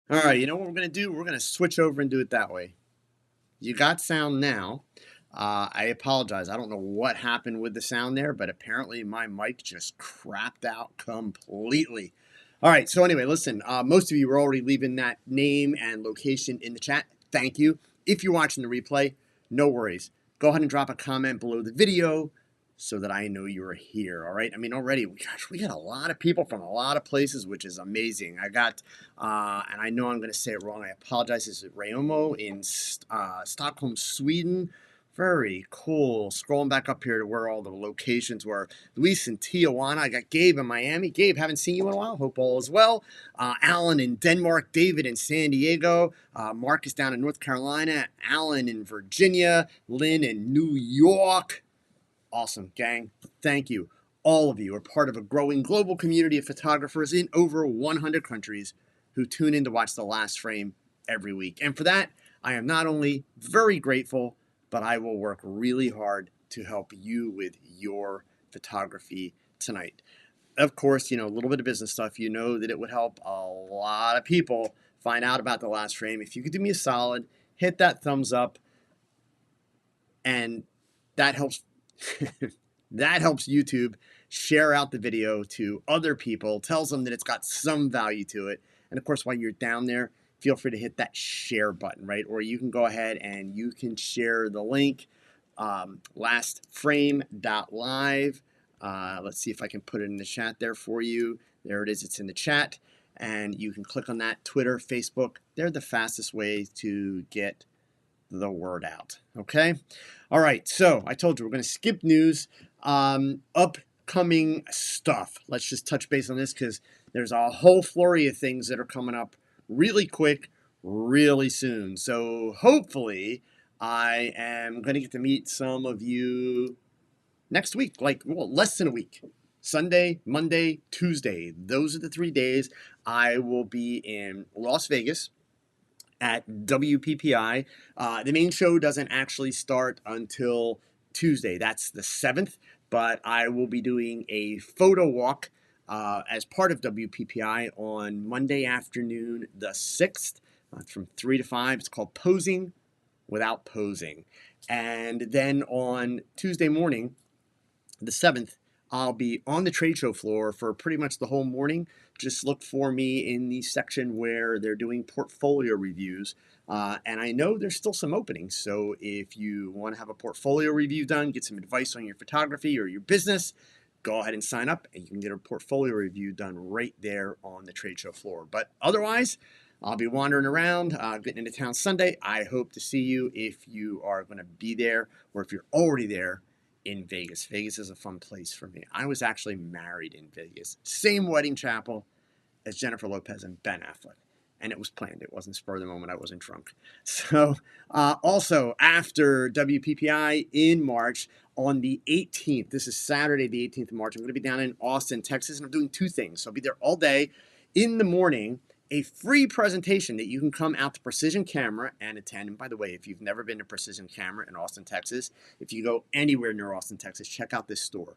All right, you know what we're going to do? We're going to switch over and do it that way. You got sound now. I apologize. I don't know what happened with the sound there, but apparently my mic just crapped out completely. All right, so anyway, listen, most of you were already leaving that name and location in the chat. Thank you. If you're watching the replay, no worries. Go ahead and drop a comment below the video so that I know you're here. All right. I mean, already, gosh, we got a lot of people from a lot of places, which is amazing. I got, and I know I'm going to say it wrong. I apologize. This is Rayomo in Stockholm, Sweden. Very cool. Scrolling back up here to where all the locations were. Luis in Tijuana. I got Gabe in Miami. Gabe, haven't seen you in a while. Hope all is well. Alan in Denmark. David in San Diego. Marcus down in North Carolina. Alan in Virginia. Lynn in New York. Awesome, gang. Thank you. All of you are part of a growing global community of photographers in over 100 countries who tune in to watch The Last Frame every week. And for that, I am not only very grateful, but I will work really hard to help you with your photography tonight. Of course, a little bit of business stuff. You know that it would help a lot of people find out about The Last Frame. If you could do me a solid, hit that thumbs up, and that helps that helps YouTube share out the video to other people, tells them that it's got some value to it. And of course, while you're down there, feel free to hit that share button, right? Or you can go ahead and you can share the link, lastframe.live. Let's see if I can put it in the chat there for you. There it is. It's in the chat. And you can click on that. Twitter, Facebook. They're the fastest way to get the word out. Okay. All right. So I told you we're going to skip news. Upcoming stuff. Let's just touch base on this because there's a whole flurry of things that are coming up really quick, really soon. So hopefully I am going to get to meet some of you next week, less than a week. Sunday, Monday, Tuesday. Those are the 3 days I will be in Las Vegas at WPPI. The main show doesn't actually start until Tuesday. That's the 7th, but I will be doing a photo walk as part of WPPI on Monday afternoon, the 6th, from 3 to 5. It's called Posing Without Posing. And then on Tuesday morning, the 7th, I'll be on the trade show floor for pretty much the whole morning. Just look for me in the section where they're doing portfolio reviews. And I know there's still some openings. So if you want to have a portfolio review done, get some advice on your photography or your business, go ahead and sign up and you can get a portfolio review done right there on the trade show floor. But otherwise, I'll be wandering around, getting into town Sunday. I hope to see you if you are going to be there or if you're already there in Vegas. Vegas is a fun place for me. I was actually married in Vegas. Same wedding chapel as Jennifer Lopez and Ben Affleck. And it was planned. It wasn't spur of the moment. I wasn't drunk. So also after WPPI in March on the 18th, this is Saturday, the 18th of March, I'm going to be down in Austin, Texas, and I'm doing two things. So I'll be there all day. In the morning, a free presentation that you can come out to Precision Camera and attend. And by the way, if you've never been to Precision Camera in Austin, Texas, if you go anywhere near Austin, Texas, check out this store.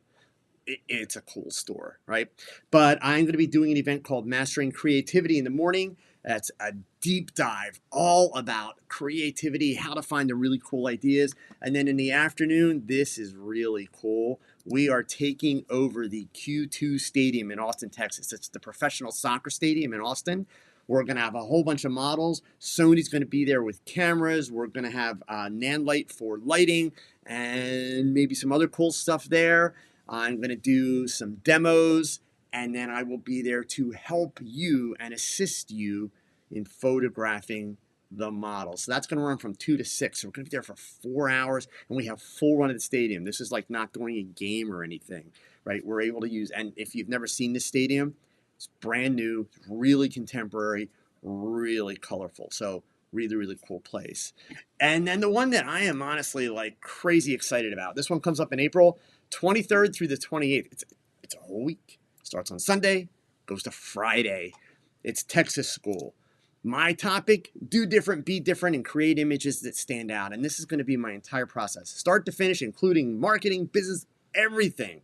It's a cool store, right? But I'm going to be doing an event called Mastering Creativity in the morning. That's a deep dive all about creativity, how to find the really cool ideas. And then in the afternoon, this is really cool. We are taking over the Q2 Stadium in Austin, Texas. It's the professional soccer stadium in Austin. We're going to have a whole bunch of models. Sony's going to be there with cameras. We're going to have Nanlite for lighting and maybe some other cool stuff there. I'm going to do some demos, and then I will be there to help you and assist you in photographing the model. So that's going to run from 2 to 6. So we're going to be there for 4 hours, and we have full run of the stadium. This is like not doing a game or anything, right? We're able to use, and if you've never seen this stadium, it's brand new, really contemporary, really colorful. So really, really cool place. And then the one that I am honestly like crazy excited about, this one comes up in April 23rd through the 28th. It's a whole week. Starts on Sunday, goes to Friday. It's Texas School. My topic, do different, be different, and create images that stand out. And this is going to be my entire process, start to finish, including marketing, business, everything.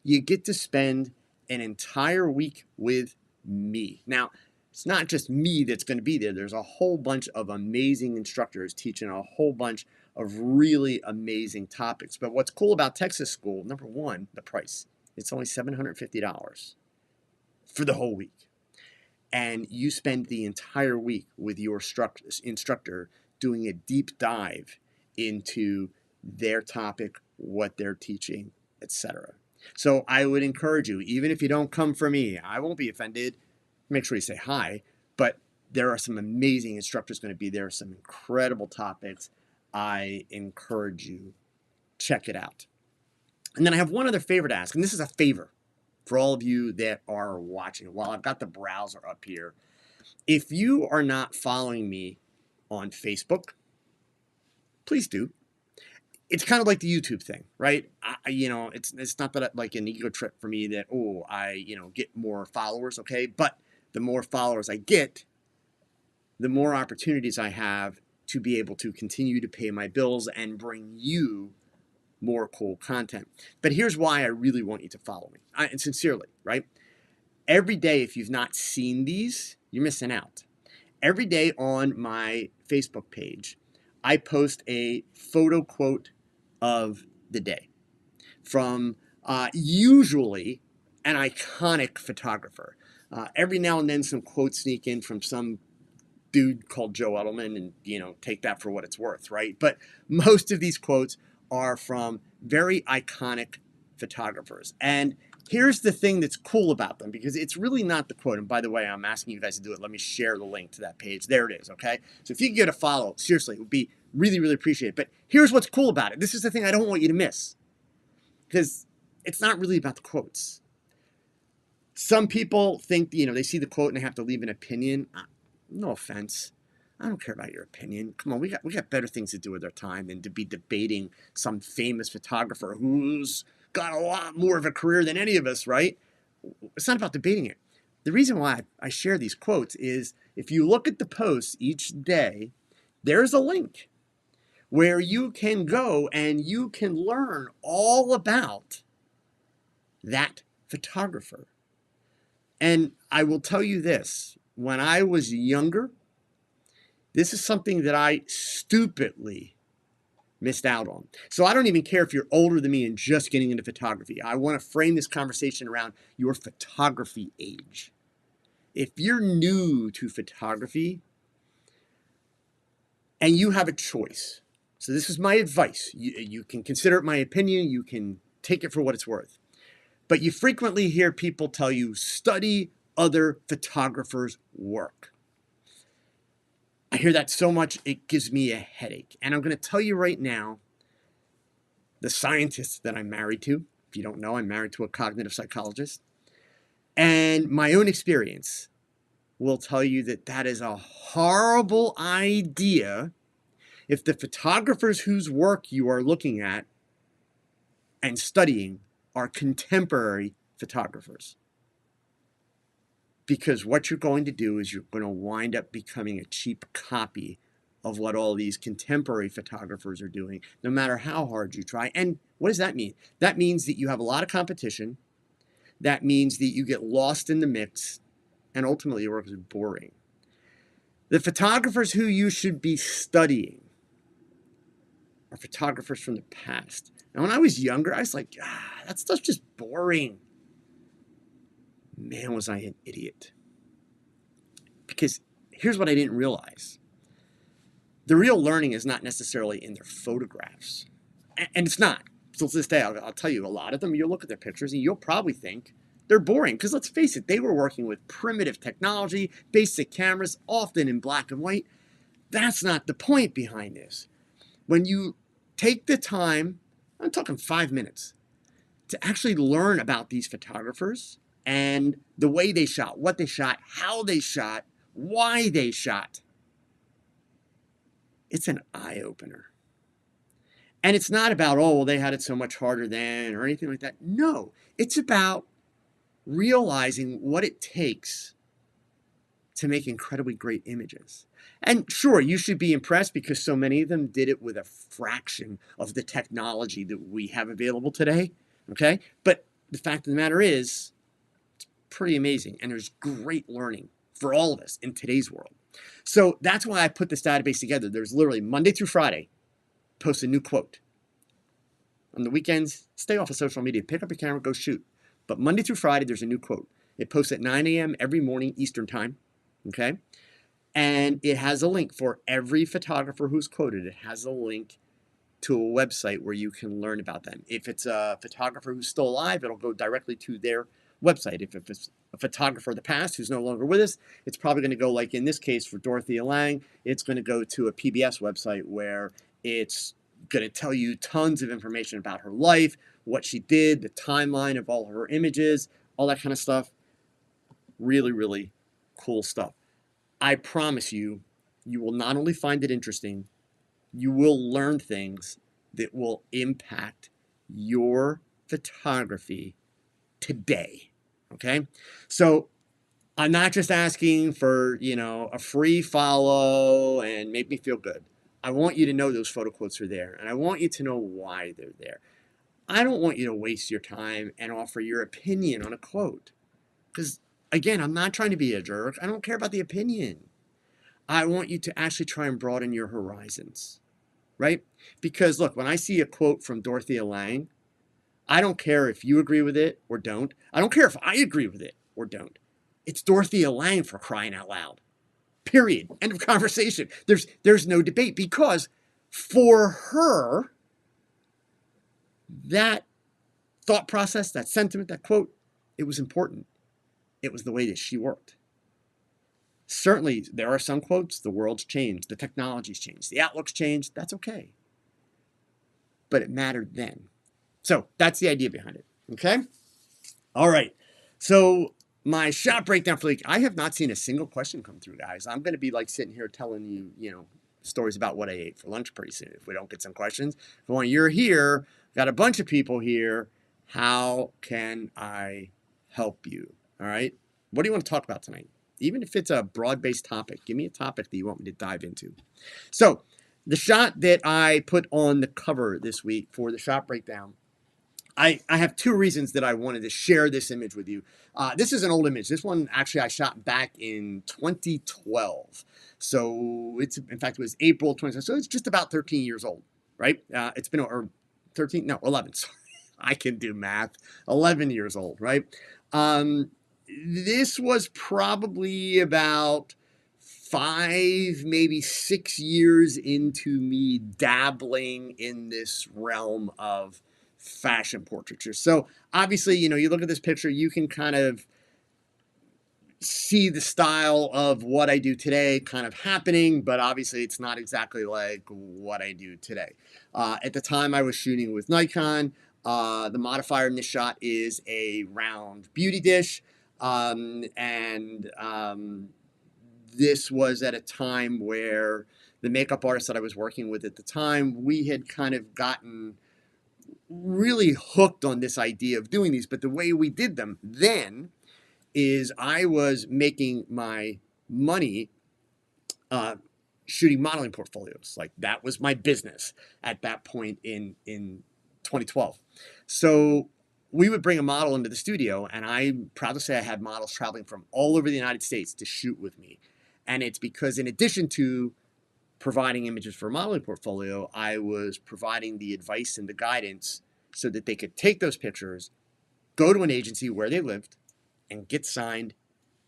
You get to spend an entire week with me. Now, It's not just me that's going to be there. There's a whole bunch of amazing instructors teaching a whole bunch of really amazing topics. But what's cool about Texas School, number one, the price. It's only $750 for the whole week. And you spend the entire week with your instructor doing a deep dive into their topic, what they're teaching, etc. So I would encourage you, even if you don't come for me, I won't be offended. Make sure you say hi, but there are some amazing instructors going to be there, some incredible topics. I encourage you, check it out. And then I have one other favor to ask, and this is a favor for all of you that are watching. While I've got the browser up here, if you are not following me on Facebook, please do. It's kind of like the YouTube thing, right? It's not that like an ego trip for me that, I get more followers, okay? But the more followers I get, the more opportunities I have to be able to continue to pay my bills and bring you more cool content. But here's why I really want you to follow me, and sincerely, right? Every day, if you've not seen these, you're missing out. Every day on my Facebook page, I post a photo quote of the day from usually an iconic photographer. Every now and then some quotes sneak in from some dude called Joe Edelman, and take that for what it's worth, right? But most of these quotes are from very iconic photographers. And here's the thing that's cool about them, because it's really not the quote. And by the way, I'm asking you guys to do it. Let me share the link to that page. There it is, okay? So if you can get a follow, seriously, it would be really, really appreciated. But here's what's cool about it. This is the thing I don't want you to miss, because it's not really about the quotes. Some people think, they see the quote and they have to leave an opinion. No offense. I don't care about your opinion. Come on, we got better things to do with our time than to be debating some famous photographer who's got a lot more of a career than any of us, right? It's not about debating it. The reason why I share these quotes is if you look at the posts each day, there's a link where you can go and you can learn all about that photographer. And I will tell you this, when I was younger, this is something that I stupidly missed out on. So I don't even care if you're older than me and just getting into photography. I want to frame this conversation around your photography age. If you're new to photography and you have a choice, so this is my advice. You can consider it my opinion. You can take it for what it's worth. But you frequently hear people tell you, study other photographers' work. I hear that so much, it gives me a headache. And I'm going to tell you right now, the scientist that I'm married to, if you don't know, I'm married to a cognitive psychologist, and my own experience will tell you that that is a horrible idea if the photographers whose work you are looking at and studying are contemporary photographers. Because what you're going to do is you're going to wind up becoming a cheap copy of what all these contemporary photographers are doing, no matter how hard you try. And what does that mean? That means that you have a lot of competition. That means that you get lost in the mix, and ultimately your work is boring. The photographers who you should be studying are photographers from the past. Now, when I was younger, I was like, that stuff's just boring. Man, was I an idiot. Because here's what I didn't realize. The real learning is not necessarily in their photographs. And it's not. So to this day, I'll tell you, a lot of them, you'll look at their pictures and you'll probably think they're boring. Because let's face it, they were working with primitive technology, basic cameras, often in black and white. That's not the point behind this. When you take the time, I'm talking 5 minutes, to actually learn about these photographers and the way they shot, what they shot, how they shot, why they shot, it's an eye-opener. And it's not about, they had it so much harder then or anything like that. No, it's about realizing what it takes to make incredibly great images. And sure, you should be impressed because so many of them did it with a fraction of the technology that we have available today, okay? But the fact of the matter is, it's pretty amazing, and there's great learning for all of us in today's world. So that's why I put this database together. There's literally Monday through Friday, post a new quote. On the weekends, stay off of social media. Pick up your camera, go shoot. But Monday through Friday, there's a new quote. It posts at 9 a.m. every morning Eastern time, okay? And it has a link for every photographer who's quoted. It has a link to a website where you can learn about them. If it's a photographer who's still alive, it'll go directly to their website. If it's a photographer of the past who's no longer with us, it's probably going to go, like in this case for Dorothea Lange, it's going to go to a PBS website where it's going to tell you tons of information about her life, what she did, the timeline of all her images, all that kind of stuff. Really, really cool stuff. I promise you, you will not only find it interesting, you will learn things that will impact your photography today, okay? So I'm not just asking for, a free follow and make me feel good. I want you to know those photo quotes are there, and I want you to know why they're there. I don't want you to waste your time and offer your opinion on a quote. Because, again, I'm not trying to be a jerk. I don't care about the opinion. I want you to actually try and broaden your horizons, right? Because, look, when I see a quote from Dorothea Lange, I don't care if you agree with it or don't. I don't care if I agree with it or don't. It's Dorothea Lange, for crying out loud. Period. End of conversation. There's no debate, because for her, that thought process, that sentiment, that quote, it was important. It was the way that she worked. Certainly, there are some quotes, the world's changed, the technology's changed, the outlook's changed. That's okay. But it mattered then. So that's the idea behind it. Okay? All right. So my shot breakdown for the week, I have not seen a single question come through, guys. I'm going to be like sitting here telling you, stories about what I ate for lunch pretty soon if we don't get some questions. When you're here, got a bunch of people here. How can I help you? All right? What do you want to talk about tonight? Even if it's a broad-based topic, give me a topic that you want me to dive into. So the shot that I put on the cover this week for the shot breakdown, I have two reasons that I wanted to share this image with you. This is an old image. This one, actually, I shot back in 2012. So in fact, it was April 2012. So it's just about 13 years old, right? It's been, or 13, no, 11. Sorry, I can do math. 11 years old, right? This was probably about 5, maybe 6 years into me dabbling in this realm of fashion portraiture. So obviously, you look at this picture, you can kind of see the style of what I do today kind of happening, but obviously it's not exactly like what I do today. At the time I was shooting with Nikon. The modifier in this shot is a round beauty dish. This was at a time where the makeup artist that I was working with at the time, we had kind of gotten really hooked on this idea of doing these. But the way we did them then is I was making my money shooting modeling portfolios. Like, that was my business at that point in 2012. So we would bring a model into the studio, and I'm proud to say I had models traveling from all over the United States to shoot with me. And it's because, in addition to providing images for a modeling portfolio, I was providing the advice and the guidance so that they could take those pictures, go to an agency where they lived, and get signed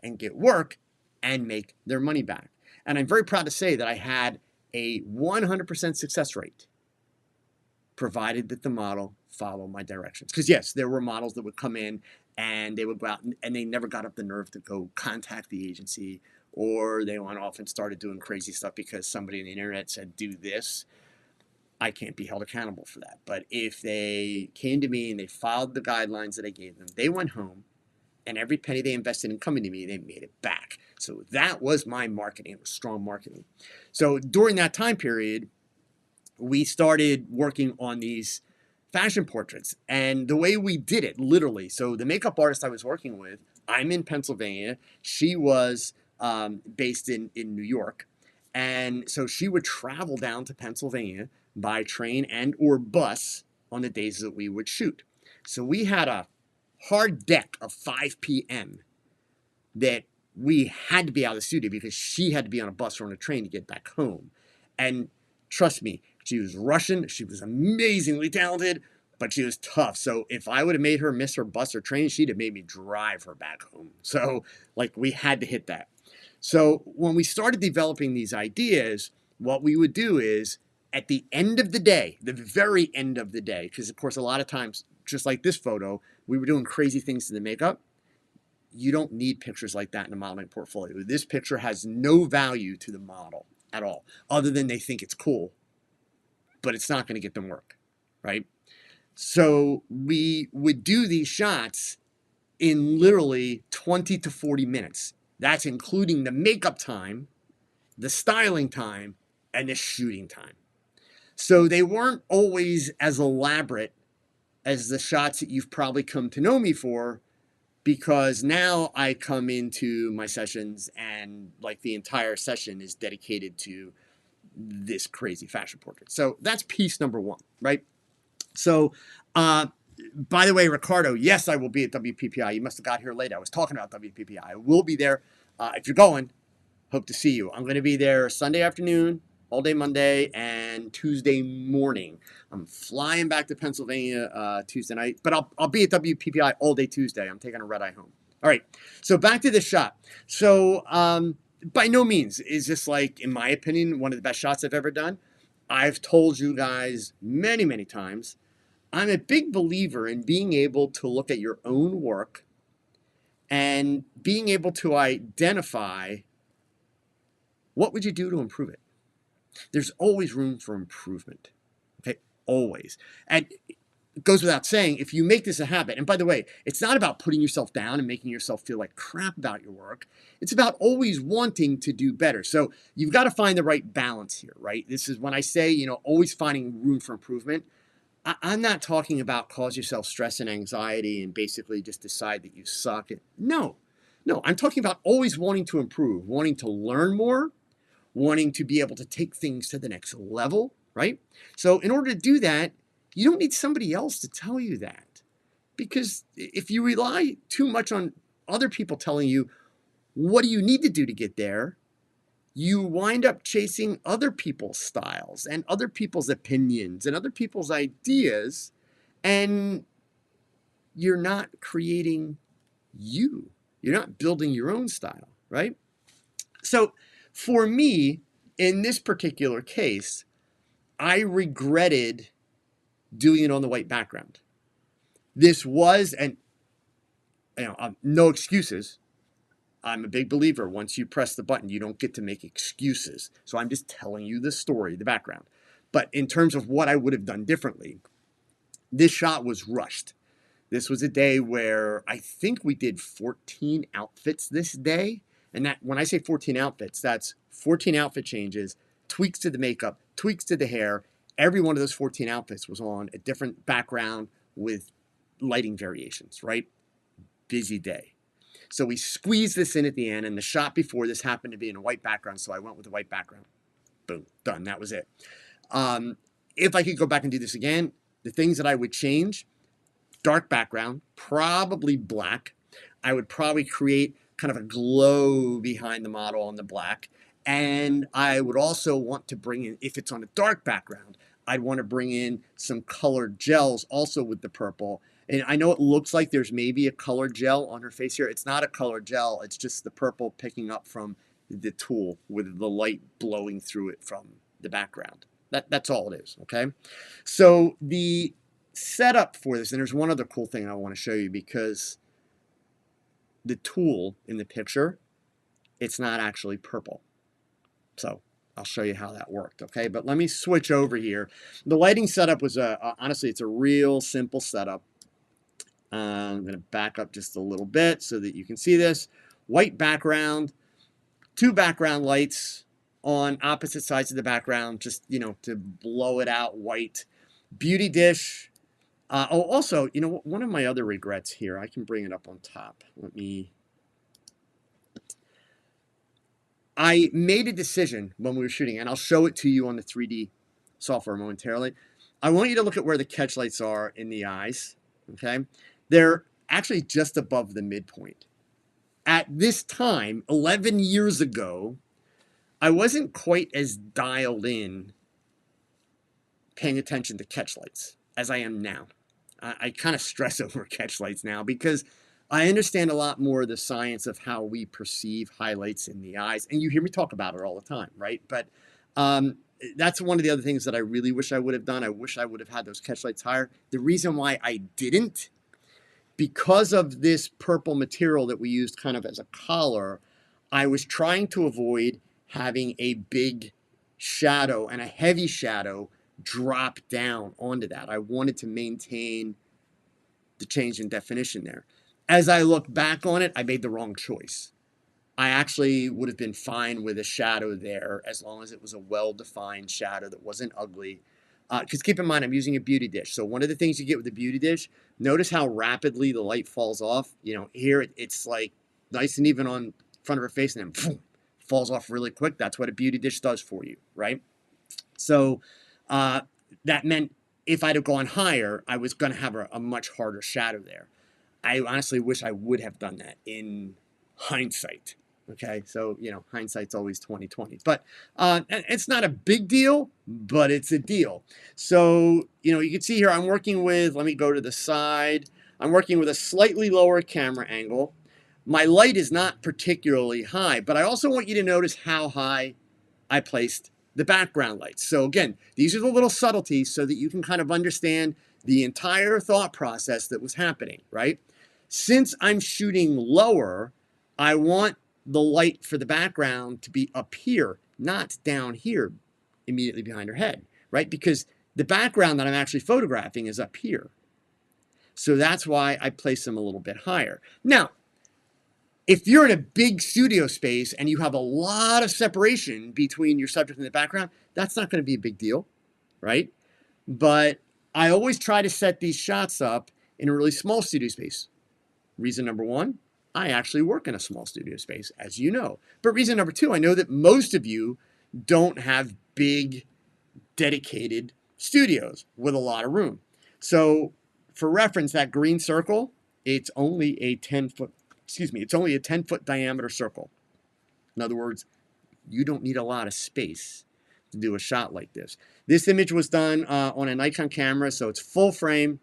and get work and make their money back. And I'm very proud to say that I had a 100% success rate, provided that the model follow my directions. Because yes, there were models that would come in and they would go out and they never got up the nerve to go contact the agency, or they went off and started doing crazy stuff because somebody on the internet said, do this. I can't be held accountable for that. But if they came to me and they followed the guidelines that I gave them, they went home, and every penny they invested in coming to me, they made it back. So that was my marketing. It was strong marketing. So during that time period, we started working on these fashion portraits. And the way we did it, literally, so the makeup artist I was working with, I'm in Pennsylvania. She was based in New York. And so she would travel down to Pennsylvania by train and or bus on the days that we would shoot. So we had a hard deck of 5 p.m. that we had to be out of the studio because she had to be on a bus or on a train to get back home. And trust me, she was Russian. She was amazingly talented, but she was tough. So if I would have made her miss her bus or train, she'd have made me drive her back home. So like we had to hit that. So when we started developing these ideas, what we would do is at the end of the day, the very end of the day, because of course a lot of times, just like this photo, we were doing crazy things to the makeup. You don't need pictures like that in a modeling portfolio. This picture has no value to the model at all, other than they think it's cool, but it's not going to get them work, right? So we would do these shots in literally 20 to 40 minutes. That's including the makeup time, the styling time, and the shooting time. So they weren't always as elaborate as the shots that you've probably come to know me for, because now I come into my sessions and like the entire session is dedicated to this crazy fashion portrait. So that's piece number one, right? So, by the way, Ricardo, yes, I will be at WPPI. You must have got here late. I was talking about WPPI. I will be there. If you're going, hope to see you. I'm going to be there Sunday afternoon, all day Monday, and Tuesday morning. I'm flying back to Pennsylvania Tuesday night, but I'll be at WPPI all day Tuesday. I'm taking a red eye home. All right, so back to this shot. So by no means is this, like, in my opinion, one of the best shots I've ever done. I've told you guys many, many times, I'm a big believer in being able to look at your own work and being able to identify what would you do to improve it. There's always room for improvement, okay? Always. And it goes without saying, if you make this a habit, and by the way, it's not about putting yourself down and making yourself feel like crap about your work. It's about always wanting to do better. So you've got to find the right balance here, right? This is when I say, always finding room for improvement. I'm not talking about cause yourself stress and anxiety and basically just decide that you suck. No, I'm talking about always wanting to improve, wanting to learn more, wanting to be able to take things to the next level, right? So in order to do that, you don't need somebody else to tell you that. Because if you rely too much on other people telling you, what do you need to do to get there? You wind up chasing other people's styles and other people's opinions and other people's ideas, and you're not creating you. You're not building your own style, right? So for me, in this particular case, I regretted doing it on the white background. This was, and no excuses. I'm a big believer. Once you press the button, you don't get to make excuses. So I'm just telling you the story, the background. But in terms of what I would have done differently, this shot was rushed. This was a day where I think we did 14 outfits this day. And that, when I say 14 outfits, that's 14 outfit changes, tweaks to the makeup, tweaks to the hair. Every one of those 14 outfits was on a different background with lighting variations, right? Busy day. So we squeezed this in at the end, and the shot before this happened to be in a white background, so I went with the white background. Boom, done. That was it. If I could go back and do this again, the things that I would change: dark background, probably black. I would probably create kind of a glow behind the model on the black. And I would also want to bring in, if it's on a dark background, I'd want to bring in some colored gels also with the purple. And I know it looks like there's maybe a colored gel on her face here. It's not a colored gel. It's just the purple picking up from the tool with the light blowing through it from the background. That's all it is, okay? So the setup for this, and there's one other cool thing I want to show you, because the tool in the picture, it's not actually purple. So I'll show you how that worked, okay? But let me switch over here. The lighting setup was, honestly, it's a real simple setup. I'm going to back up just a little bit so that you can see this. White background, two background lights on opposite sides of the background, just, to blow it out white. Beauty dish. Also, one of my other regrets here, I can bring it up on top. I made a decision when we were shooting, and I'll show it to you on the 3D software momentarily. I want you to look at where the catch lights are in the eyes, okay? They're actually just above the midpoint. at this time, 11 years ago, I wasn't quite as dialed in paying attention to catch lights as I am now. I kind of stress over catch lights now because I understand a lot more of the science of how we perceive highlights in the eyes. And you hear me talk about it all the time, right? But that's one of the other things that I really wish I would have done. I wish I would have had those catch lights higher. The reason why I didn't, because of this purple material that we used kind of as a collar, I was trying to avoid having a big shadow and a heavy shadow drop down onto that. I wanted to maintain the change in definition there. As I look back on it, I made the wrong choice. I actually would have been fine with a shadow there as long as it was a well-defined shadow that wasn't ugly. Because keep in mind, I'm using a beauty dish. So one of the things you get with the beauty dish, notice how rapidly the light falls off. You know, here it's like nice and even on front of her face and then boom, falls off really quick. That's what a beauty dish does for you, right? So that meant if I'd have gone higher, I was going to have a much harder shadow there. I honestly wish I would have done that in hindsight. Okay, so you know, hindsight's always 20/20, but it's not a big deal, but it's a deal. So you know, you can see here I'm working with. Let me go to the side. I'm working with a slightly lower camera angle. My light is not particularly high, but I also want you to notice how high I placed the background lights. So again, these are the little subtleties so that you can kind of understand the entire thought process that was happening, right? Since I'm shooting lower, I want the light for the background to be up here, not down here, immediately behind her head, right? Because the background that I'm actually photographing is up here. So that's why I place them a little bit higher. Now, if you're in a big studio space and you have a lot of separation between your subject and the background, that's not going to be a big deal, right? But I always try to set these shots up in a really small studio space. Reason number one, I actually work in a small studio space, as you know. But reason number two, I know that most of you don't have big, dedicated studios with a lot of room. So for reference, that green circle, it's only a 10-foot, it's only a 10-foot diameter circle. In other words, you don't need a lot of space to do a shot like this. This image was done on a Nikon camera, so it's full frame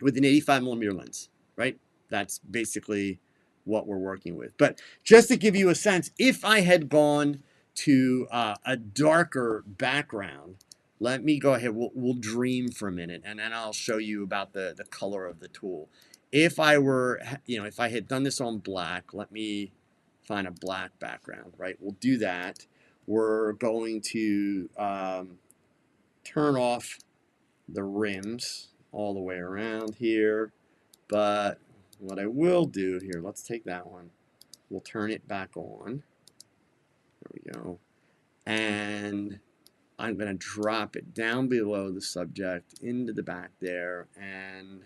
with an 85mm lens, right? That's basically what we're working with. But just to give you a sense, if I had gone to a darker background, let me go ahead, we'll dream for a minute, and then I'll show you about the color of the tool. If I were, you know, if I had done this on black, let me find a black background, right? We'll do that. We're going to turn off the rims all the way around here, but what I will do here, let's take that one. We'll turn it back on. There we go. And I'm going to drop it down below the subject into the back there. And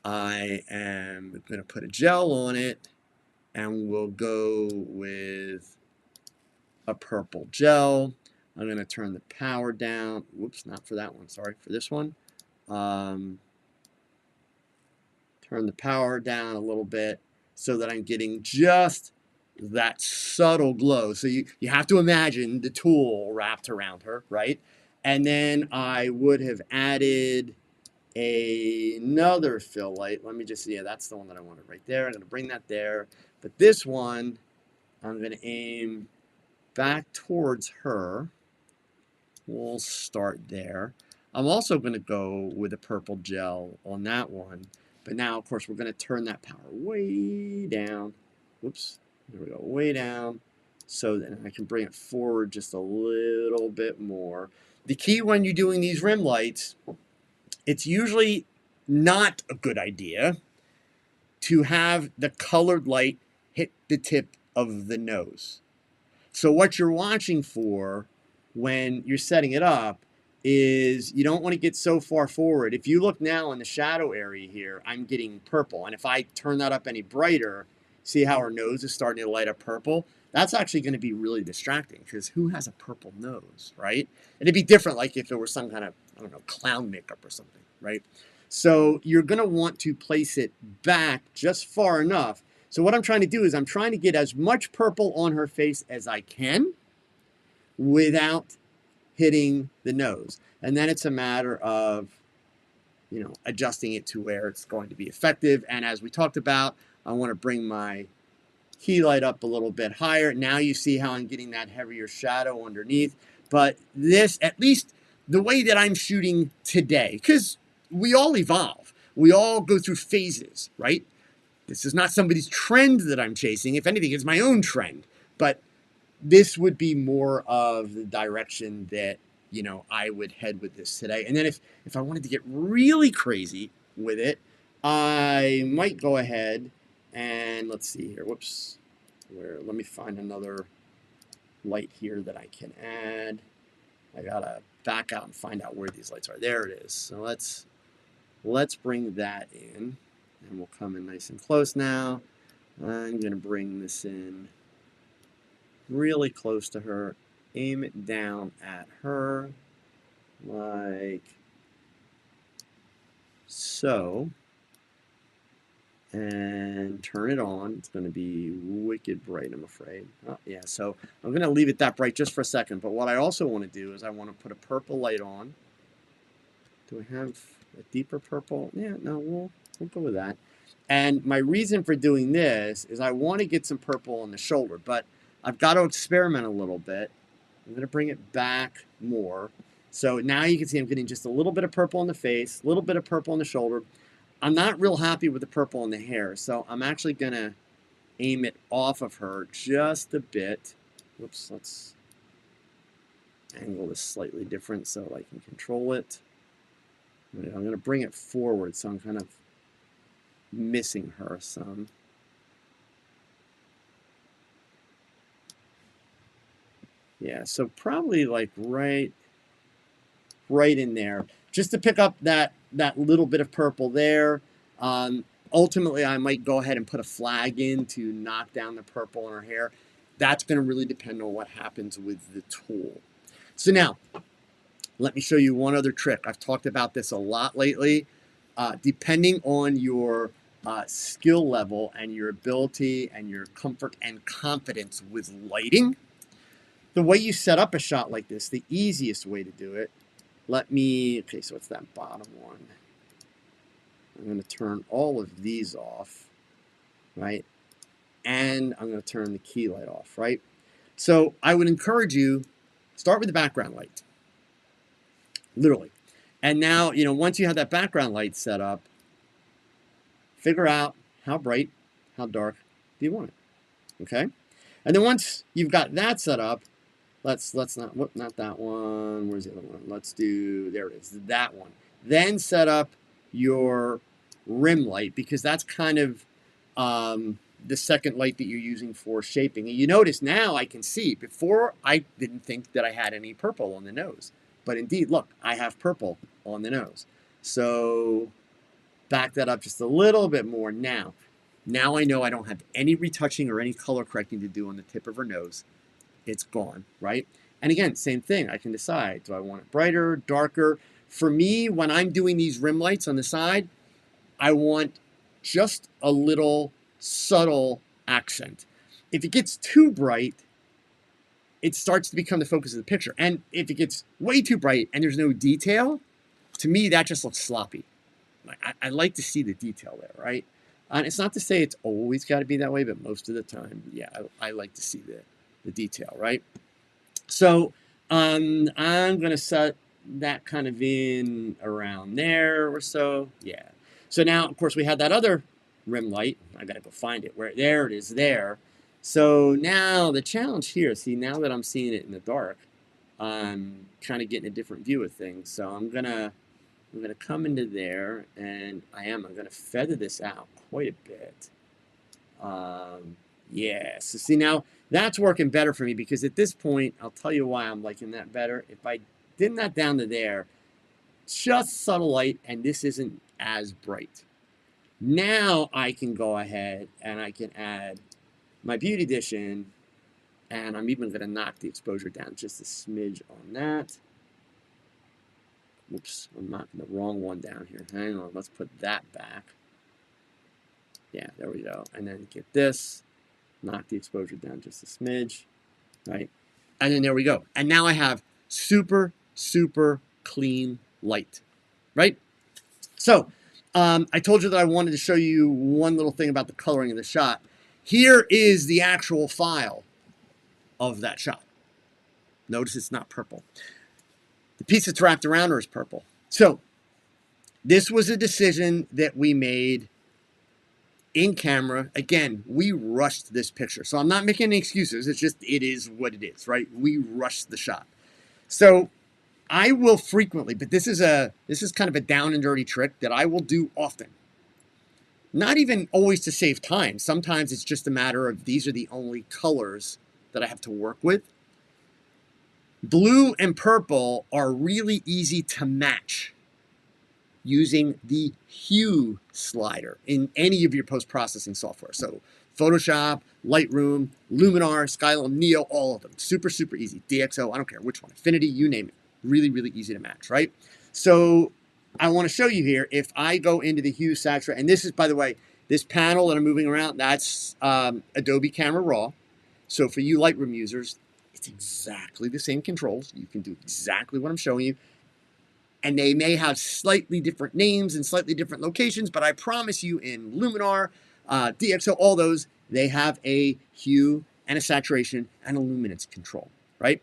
I am going to put a gel on it. And we'll go with a purple gel. I'm going to turn the power down. Whoops, not for that one. Sorry, for this one. Turn the power down a little bit so that I'm getting just that subtle glow. So you have to imagine the tool wrapped around her, right? And then I would have added another fill light. Let me just see. Yeah, that's the one that I wanted right there. I'm going to bring that there. But this one, I'm going to aim back towards her. We'll start there. I'm also going to go with a purple gel on that one. But now, of course, we're going to turn that power way down. Whoops. There we go. Way down. So that I can bring it forward just a little bit more. The key when you're doing these rim lights, it's usually not a good idea to have the colored light hit the tip of the nose. So what you're watching for when you're setting it up is you don't want to get so far forward. If you look now in the shadow area here, I'm getting purple. And if I turn that up any brighter, see how her nose is starting to light up purple? That's actually going to be really distracting because who has a purple nose, right? It'd be different like if it were some kind of, I don't know, clown makeup or something, right? So you're going to want to place it back just far enough So what I'm trying to do is I'm trying to get as much purple on her face as I can without hitting the nose. And then it's a matter of, you know, adjusting it to where it's going to be effective. And as we talked about, I want to bring my key light up a little bit higher. Now you see how I'm getting that heavier shadow underneath. But this, at least the way that I'm shooting today, because we all evolve. We all go through phases, right? This is not somebody's trend that I'm chasing. If anything, it's my own trend. But this would be more of the direction that, you know, I would head with this today. And then if I wanted to get really crazy with it, I might go ahead and let's see here. Whoops. Let me find another light here that I can add. I gotta back out and find out where these lights are. There it is. So let's bring that in, and we'll come in nice and close now. I'm gonna bring this in really close to her, aim it down at her like so, and turn it on. It's going to be wicked bright, I'm afraid. Oh, yeah, so I'm going to leave it that bright just for a second, but what I also want to do is I want to put a purple light on. Do I have a deeper purple? Yeah, no, we'll go with that. And my reason for doing this is I want to get some purple on the shoulder, but I've got to experiment a little bit. I'm going to bring it back more. So now you can see I'm getting just a little bit of purple on the face, a little bit of purple on the shoulder. I'm not real happy with the purple on the hair, so I'm actually going to aim it off of her just a bit. Whoops, let's angle this slightly different so I can control it. I'm going to bring it forward, so I'm kind of missing her some. Yeah, so probably like right in there, just to pick up that little bit of purple there. Ultimately, I might go ahead and put a flag in to knock down the purple in her hair. That's going to really depend on what happens with the tool. So now, let me show you one other trick. I've talked about this a lot lately. Depending on your skill level and your ability and your comfort and confidence with lighting, the way you set up a shot like this, the easiest way to do it, okay, so it's that bottom one. I'm going to turn all of these off, right? And I'm going to turn the key light off, right? So I would encourage you, start with the background light, literally. And now, you know, once you have that background light set up, figure out how bright, how dark do you want it, okay? And then once you've got that set up, let's not that one. Where's the other one? Let's do, there it is, that one. Then set up your rim light, because that's kind of the second light that you're using for shaping. And you notice now I can see, before I didn't think that I had any purple on the nose. But indeed, look, I have purple on the nose. So back that up just a little bit more now. Now I know I don't have any retouching or any color correcting to do on the tip of her nose. It's gone, right? And again, same thing. I can decide, do I want it brighter, darker? For me, when I'm doing these rim lights on the side, I want just a little subtle accent. If it gets too bright, it starts to become the focus of the picture. And if it gets way too bright and there's no detail, to me, that just looks sloppy. I like to see the detail there, right? And it's not to say it's always got to be that way, but most of the time, yeah, I like to see the detail, right? So I'm going to set that kind of in around there or so. Yeah. So now, of course, we had that other rim light. I got to go find it. There it is there. So now the challenge here, see, now that I'm seeing it in the dark, I'm kind of getting a different view of things. So I'm going to come into there, and I'm going to feather this out quite a bit. Yeah, so see, now that's working better for me, because at this point, I'll tell you why I'm liking that better. If I dim that down to there, just subtle light, and this isn't as bright. Now I can go ahead and I can add my Beauty Edition, and I'm even going to knock the exposure down just a smidge on that. Oops, I'm knocking the wrong one down here. Hang on, let's put that back. Yeah, there we go. And then get this, knock the exposure down just a smidge, right? And then there we go. And now I have super, super clean light, right? So I told you that I wanted to show you one little thing about the coloring of the shot. Here is the actual file of that shot. Notice it's not purple. The piece that's wrapped around her is purple. So this was a decision that we made in camera. Again, we rushed this picture. So I'm not making any excuses. It's just, it is what it is, right? We rushed the shot. So I will frequently, but this is kind of a down and dirty trick that I will do often. Not even always to save time. Sometimes it's just a matter of these are the only colors that I have to work with. Blue and purple are really easy to match using the hue slider in any of your post-processing software. So Photoshop, Lightroom, Luminar, Skylum, Neo, all of them. Super, super easy. DxO, I don't care which one. Affinity, you name it. Really, really easy to match, right? So I want to show you here, if I go into the hue saturate, and this is, by the way, this panel that I'm moving around, that's Adobe Camera Raw. So for you Lightroom users, it's exactly the same controls. You can do exactly what I'm showing you. And they may have slightly different names and slightly different locations, but I promise you in Luminar, DxO, all those, they have a hue and a saturation and a luminance control, right?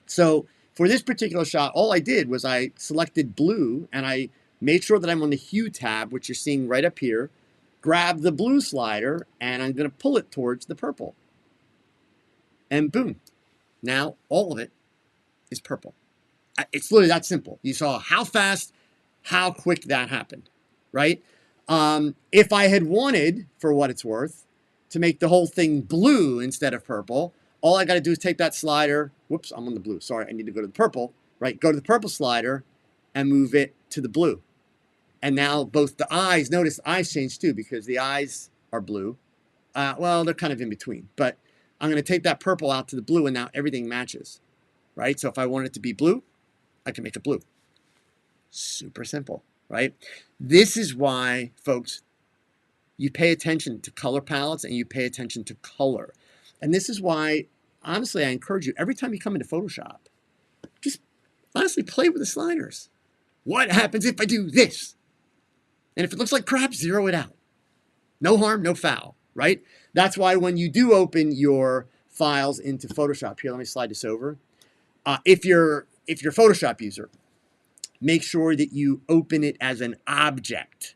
So for this particular shot, all I did was I selected blue and I made sure that I'm on the hue tab, which you're seeing right up here, grab the blue slider, and I'm going to pull it towards the purple. And boom, now all of it is purple. It's literally that simple. You saw how fast, how quick that happened, right? If I had wanted, for what it's worth, to make the whole thing blue instead of purple, all I got to do is take that slider. Whoops, I'm on the blue. Sorry, I need to go to the purple, right? Go to the purple slider and move it to the blue. And now both the eyes, notice the eyes change too because the eyes are blue. Well, they're kind of in between, but I'm going to take that purple out to the blue and now everything matches, right? So if I want it to be blue, I can make it blue. Super simple, right? This is why, folks, you pay attention to color palettes and you pay attention to color. And this is why, honestly, I encourage you, every time you come into Photoshop, just honestly play with the sliders. What happens if I do this? And if it looks like crap, zero it out. No harm, no foul, right? That's why when you do open your files into Photoshop, here, let me slide this over. If you're a Photoshop user, make sure that you open it as an object,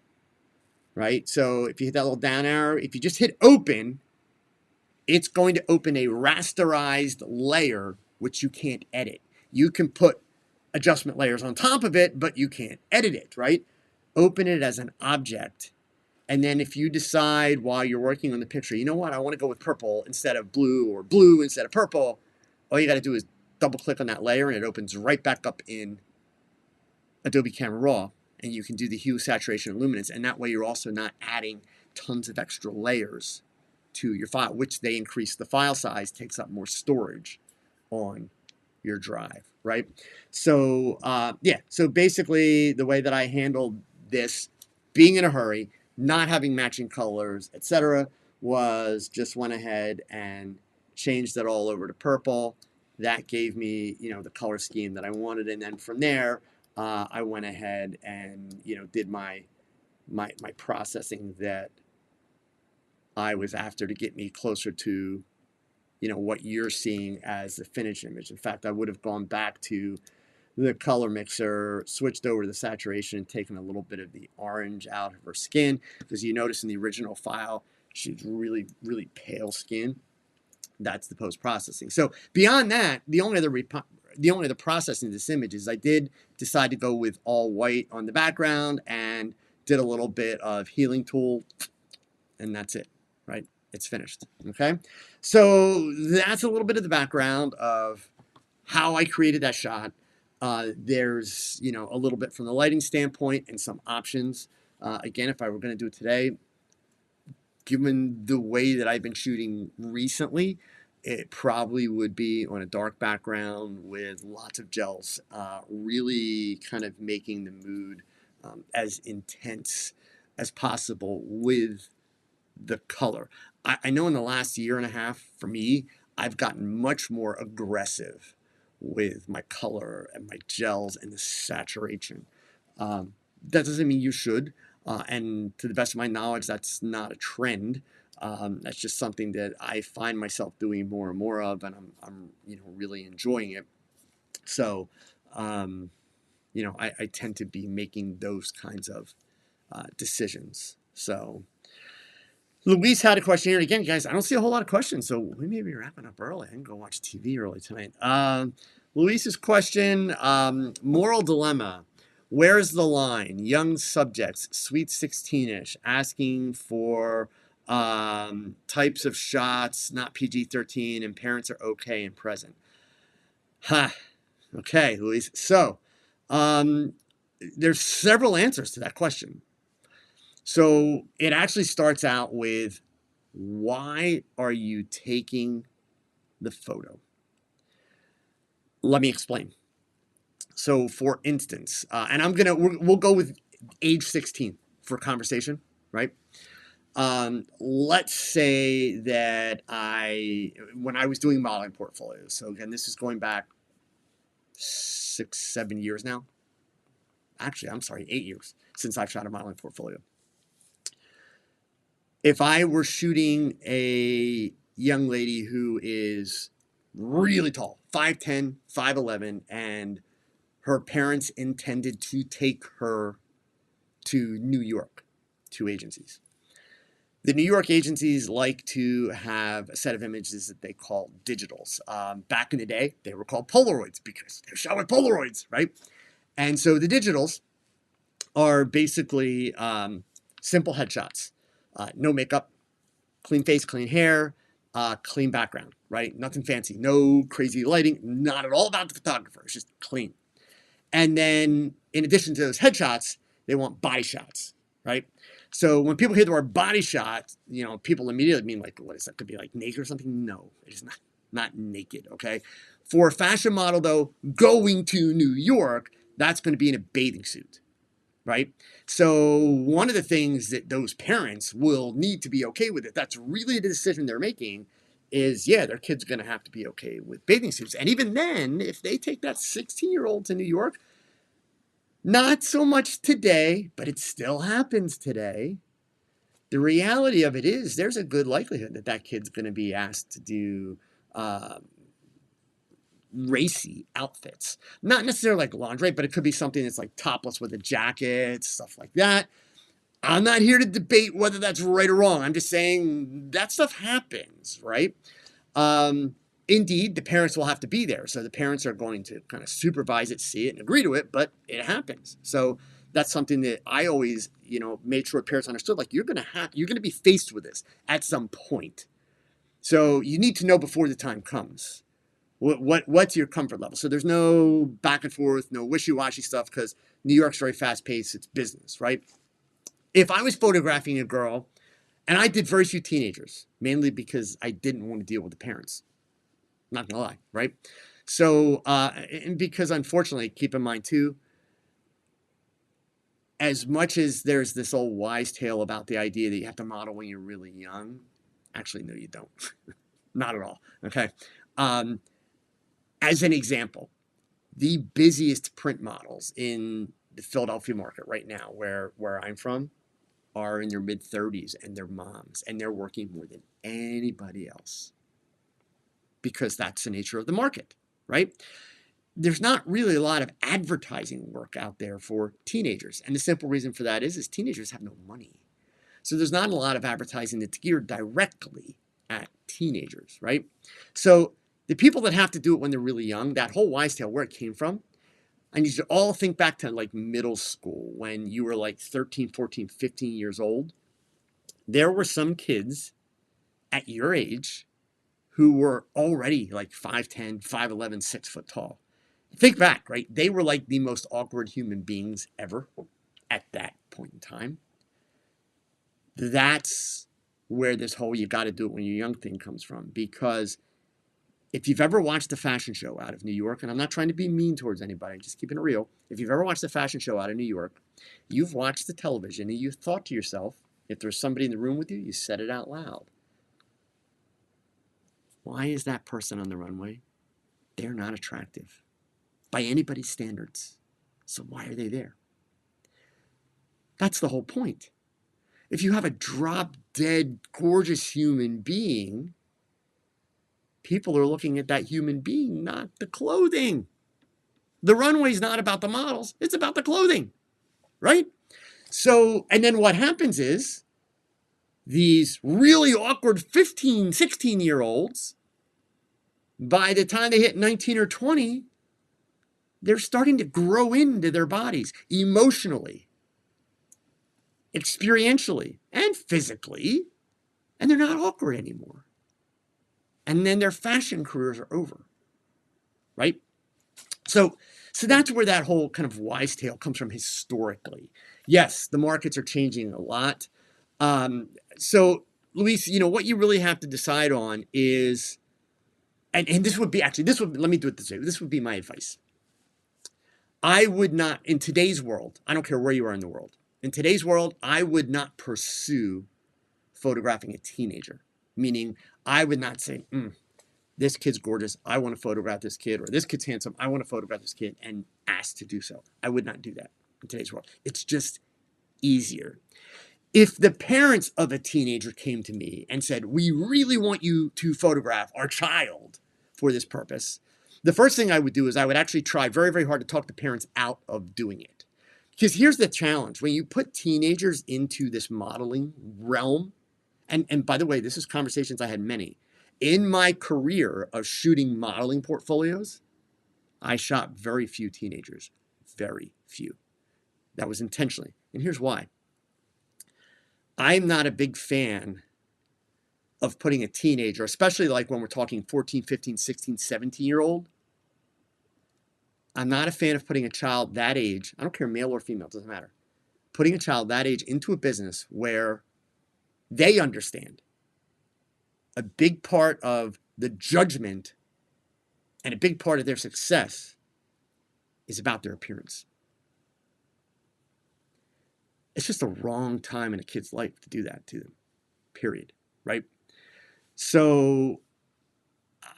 right? So if you hit that little down arrow, if you just hit open, it's going to open a rasterized layer, which you can't edit. You can put adjustment layers on top of it, but you can't edit it, right? Open it as an object. And then if you decide while you're working on the picture, you know what, I want to go with purple instead of blue or blue instead of purple, all you got to do is double click on that layer and it opens right back up in Adobe Camera Raw, and you can do the hue, saturation, and luminance, and that way you're also not adding tons of extra layers to your file, which they increase the file size, takes up more storage on your drive, right? So yeah, so basically the way that I handled this, being in a hurry, not having matching colors, etc., was just went ahead and changed it all over to purple. That gave me, the color scheme that I wanted, and then from there, I went ahead and did my processing that I was after to get me closer to what you're seeing as the finished image. In fact, I would have gone back to the color mixer, switched over to the saturation, and taken a little bit of the orange out of her skin, because you notice in the original file she's really, really pale skin. That's the post-processing. So beyond that, the only other processing of this image is I did decide to go with all white on the background and did a little bit of healing tool, and that's it, right? It's finished, okay? So that's a little bit of the background of how I created that shot. There's, a little bit from the lighting standpoint and some options. Again, if I were going to do it today, given the way that I've been shooting recently, it probably would be on a dark background with lots of gels, really kind of making the mood as intense as possible with the color. I know in the last year and a half, for me, I've gotten much more aggressive with my color and my gels and the saturation. That doesn't mean you should. And to the best of my knowledge, that's not a trend. That's just something that I find myself doing more and more of, and I'm really enjoying it. So, I tend to be making those kinds of decisions. So, Luis had a question here. And again, guys, I don't see a whole lot of questions, so we may be wrapping up early. I can go watch TV early tonight. Luis's question, moral dilemma. Where's the line? Young subjects, sweet 16-ish, asking for types of shots, not PG-13, and parents are okay and present. Ha. Okay, Luis. So, there's several answers to that question. So it actually starts out with, why are you taking the photo? Let me explain. So for instance, and we'll go with age 16 for conversation, right? Let's say that when I was doing modeling portfolios, so again, this is going back 6, 7 years now. Actually, I'm sorry, 8 years since I've shot a modeling portfolio. If I were shooting a young lady who is really tall, 5'10", 5'11", and her parents intended to take her to New York, to agencies. The New York agencies like to have a set of images that they call digitals. Back in the day, they were called Polaroids because they're shot with Polaroids, right? And so the digitals are basically simple headshots. No makeup, clean face, clean hair, clean background, right? Nothing fancy, no crazy lighting, not at all about the photographer. It's just clean. And then in addition to those headshots, they want body shots, right? So when people hear the word body shot, people immediately mean like, what is that? Could be like naked or something? No, it's not naked, okay? For a fashion model though, going to New York, that's going to be in a bathing suit, right? So one of the things that those parents will need to be okay with, it, that's really the decision they're making, is their kid's going to have to be okay with bathing suits. And even then, if they take that 16-year-old to New York, not so much today, but it still happens today. The reality of it is there's a good likelihood that kid's going to be asked to do racy outfits. Not necessarily like lingerie, but it could be something that's like topless with a jacket, stuff like that. I'm not here to debate whether that's right or wrong. I'm just saying that stuff happens, right? Indeed, the parents will have to be there. So the parents are going to kind of supervise it, see it, and agree to it, but it happens. So that's something that I always, made sure parents understood, like you're going to be faced with this at some point. So you need to know before the time comes. What's your comfort level? So there's no back and forth, no wishy-washy stuff, because New York's very fast-paced. It's business, right? If I was photographing a girl, and I did very few teenagers, mainly because I didn't want to deal with the parents. Not gonna lie, right? So, and because unfortunately, keep in mind too, as much as there's this old wise tale about the idea that you have to model when you're really young, actually, no, you don't. Not at all, okay? As an example, the busiest print models in the Philadelphia market right now, where I'm from, are in their mid-30s, and they're moms, and they're working more than anybody else because that's the nature of the market, right? There's not really a lot of advertising work out there for teenagers, and the simple reason for that is teenagers have no money. So there's not a lot of advertising that's geared directly at teenagers, right? So the people that have to do it when they're really young, that whole wise tale, where it came from, I need you to all think back to like middle school when you were like 13, 14, 15 years old. There were some kids at your age who were already like 5'10", 5'11", 6 foot tall. Think back, right? They were like the most awkward human beings ever at that point in time. That's where this whole you got to do it when you're young thing comes from, because if you've ever watched a fashion show out of New York, and I'm not trying to be mean towards anybody, just keeping it real. If you've ever watched a fashion show out of New York, you've watched the television and you've thought to yourself, If there's somebody in the room with you, you said it out loud. Why is that person on the runway? They're not attractive by anybody's standards. So why are they there? That's the whole point. If you have a drop-dead, gorgeous human being, people are looking at that human being, not the clothing. The runway's not about the models. It's about the clothing, right? So, and then what happens is these really awkward 15, 16-year-olds, by the time they hit 19 or 20, they're starting to grow into their bodies emotionally, experientially, and physically, and they're not awkward anymore. And then their fashion careers are over, right? So that's where that whole kind of wise tale comes from historically. Yes, the markets are changing a lot. So, Luis, what you really have to decide on is, and this would be actually, let me do it this way. This would be my advice. I would not, in today's world, I don't care where you are in the world, in today's world, I would not pursue photographing a teenager. Meaning, I would not say, this kid's gorgeous, I want to photograph this kid, or this kid's handsome, I want to photograph this kid, and ask to do so. I would not do that in today's world. It's just easier. If the parents of a teenager came to me and said, we really want you to photograph our child for this purpose, the first thing I would do is I would actually try very, very hard to talk the parents out of doing it. Because here's the challenge. When you put teenagers into this modeling realm, and by the way, this is conversations I had many. In my career of shooting modeling portfolios, I shot very few teenagers. Very few. That was intentionally. And here's why. I'm not a big fan of putting a teenager, especially like when we're talking 14, 15, 16, 17-year-old. I'm not a fan of putting a child that age, I don't care male or female, it doesn't matter, putting a child that age into a business where they understand a big part of the judgment and a big part of their success is about their appearance. It's just the wrong time in a kid's life to do that to them, period, right? So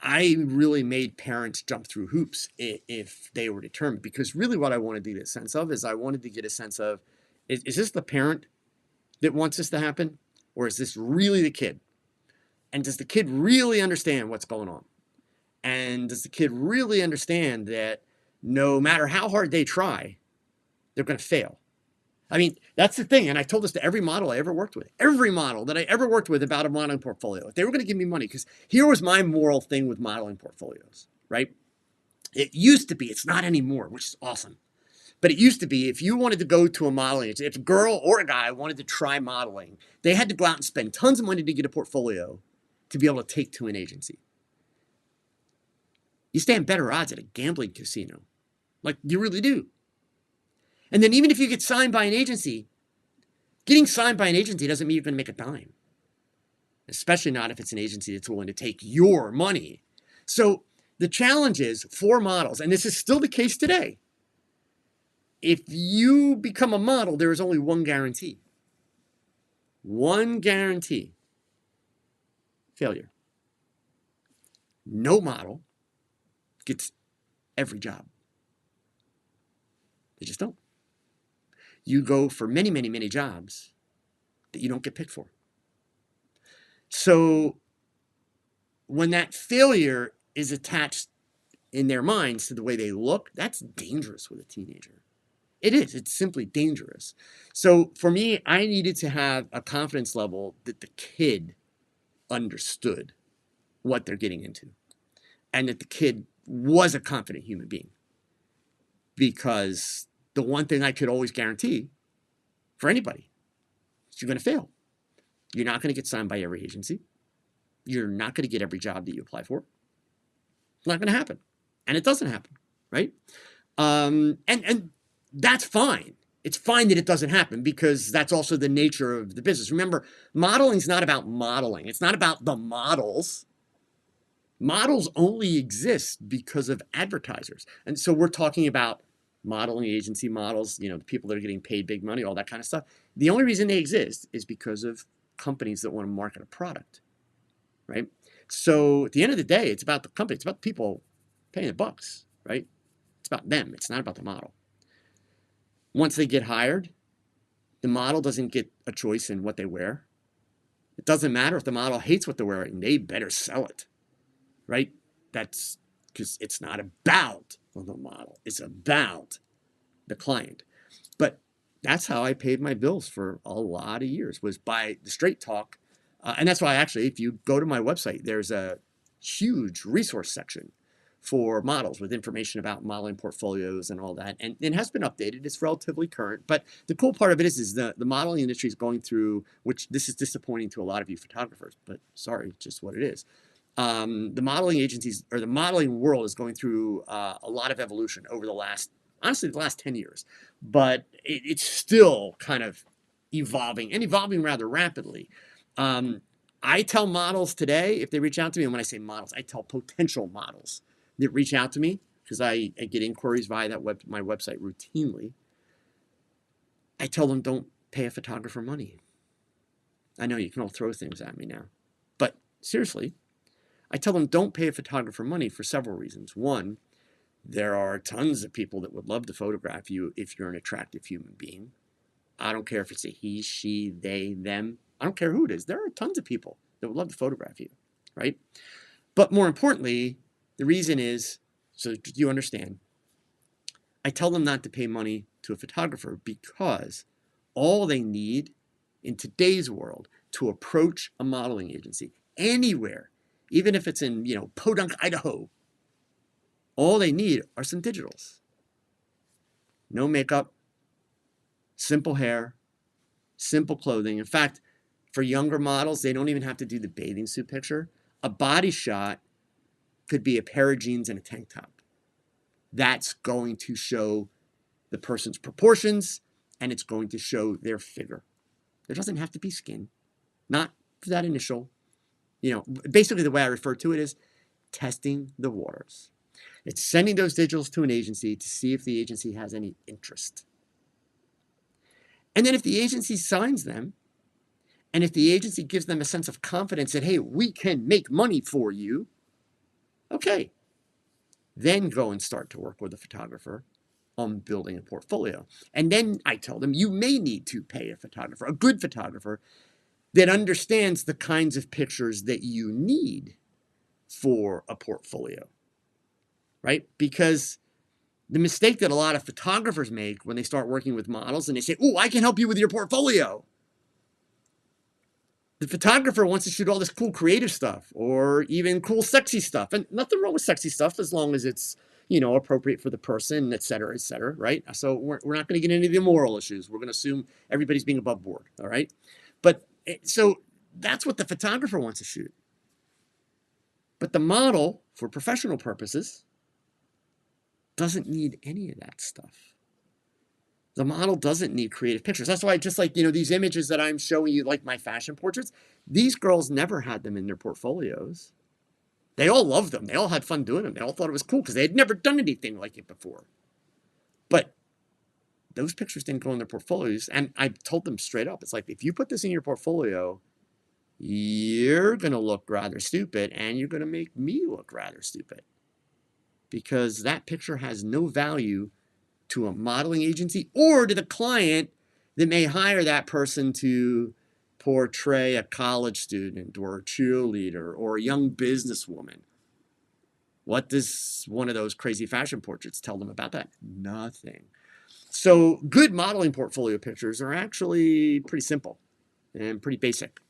I really made parents jump through hoops if they were determined, because really what I wanted to get a sense of is I wanted to get a sense of, is this the parent that wants this to happen? Or is this really the kid? And does the kid really understand what's going on? And does the kid really understand that no matter how hard they try, they're going to fail? I mean, that's the thing. And I told this to every model I ever worked with. Every model that I ever worked with about a modeling portfolio. If they were going to give me money, because here was my moral thing with modeling portfolios, right? It used to be, it's not anymore, which is awesome. But it used to be, if you wanted to go to a modeling, if a girl or a guy wanted to try modeling, they had to go out and spend tons of money to get a portfolio to be able to take to an agency. You stand better odds at a gambling casino. Like, you really do. And then even if you get signed by an agency, getting signed by an agency doesn't mean you're going to make a dime. Especially not if it's an agency that's willing to take your money. So the challenge is for models, and this is still the case today, if you become a model, there is only one guarantee. One guarantee. Failure. No model gets every job. They just don't. You go for many, many, many jobs that you don't get picked for. So when that failure is attached in their minds to the way they look, that's dangerous with a teenager. It is. It's simply dangerous. So for me, I needed to have a confidence level that the kid understood what they're getting into and that the kid was a confident human being. Because the one thing I could always guarantee for anybody is you're going to fail. You're not going to get signed by every agency. You're not going to get every job that you apply for. It's not going to happen. And it doesn't happen, right? And that's fine. It's fine that it doesn't happen because that's also the nature of the business. Remember, modeling is not about modeling. It's not about the models. Models only exist because of advertisers. And so we're talking about modeling agency models, the people that are getting paid big money, all that kind of stuff. The only reason they exist is because of companies that want to market a product, right? So at the end of the day, it's about the company. It's about the people paying the bucks, right? It's about them. It's not about the model. Once they get hired, the model doesn't get a choice in what they wear. It doesn't matter if the model hates what they're wearing. They better sell it, right? That's because it's not about the model. It's about the client. But that's how I paid my bills for a lot of years, was by the straight talk. And that's why, actually, if you go to my website, there's a huge resource section for models with information about modeling portfolios and all that. And it has been updated. It's relatively current. But the cool part of it is the modeling industry is going through, which this is disappointing to a lot of you photographers, but sorry, just what it is. The modeling agencies, or the modeling world, is going through a lot of evolution over the last 10 years. But it's still kind of evolving, and evolving rather rapidly. I tell models today, if they reach out to me, and when I say models, I tell potential models that reach out to me, because I get inquiries via my website routinely. I tell them, don't pay a photographer money. I know you can all throw things at me now, but seriously, I tell them, don't pay a photographer money for several reasons. One, there are tons of people that would love to photograph you if you're an attractive human being. I don't care if it's a he, she, they, them. I don't care who it is. There are tons of people that would love to photograph you, right? But more importantly, the reason is, so you understand, I tell them not to pay money to a photographer because all they need in today's world to approach a modeling agency anywhere, even if it's in, Podunk, Idaho, all they need are some digitals. No makeup, simple hair, simple clothing. In fact, for younger models, they don't even have to do the bathing suit picture. A body shot could be a pair of jeans and a tank top. That's going to show the person's proportions, and it's going to show their figure. There doesn't have to be skin, not for that initial, basically the way I refer to it is testing the waters. It's sending those digitals to an agency to see if the agency has any interest. And then if the agency signs them, and if the agency gives them a sense of confidence that, hey, we can make money for you, okay, then go and start to work with a photographer on building a portfolio. And then I tell them, you may need to pay a photographer, a good photographer that understands the kinds of pictures that you need for a portfolio, right? Because the mistake that a lot of photographers make when they start working with models and they say, oh, I can help you with your portfolio. The photographer wants to shoot all this cool creative stuff or even cool sexy stuff. And nothing wrong with sexy stuff as long as it's, appropriate for the person, et cetera, right? So we're not going to get into the moral issues. We're going to assume everybody's being above board, all right? But so that's what the photographer wants to shoot. But the model, for professional purposes, doesn't need any of that stuff. The model doesn't need creative pictures. That's why, just like, these images that I'm showing you, like my fashion portraits, these girls never had them in their portfolios. They all loved them. They all had fun doing them. They all thought it was cool because they had never done anything like it before. But those pictures didn't go in their portfolios. And I told them straight up, it's like, if you put this in your portfolio, you're going to look rather stupid and you're going to make me look rather stupid. Because that picture has no value to a modeling agency or to the client that may hire that person to portray a college student or a cheerleader or a young businesswoman. What does one of those crazy fashion portraits tell them about that? Nothing. So good modeling portfolio pictures are actually pretty simple and pretty basic,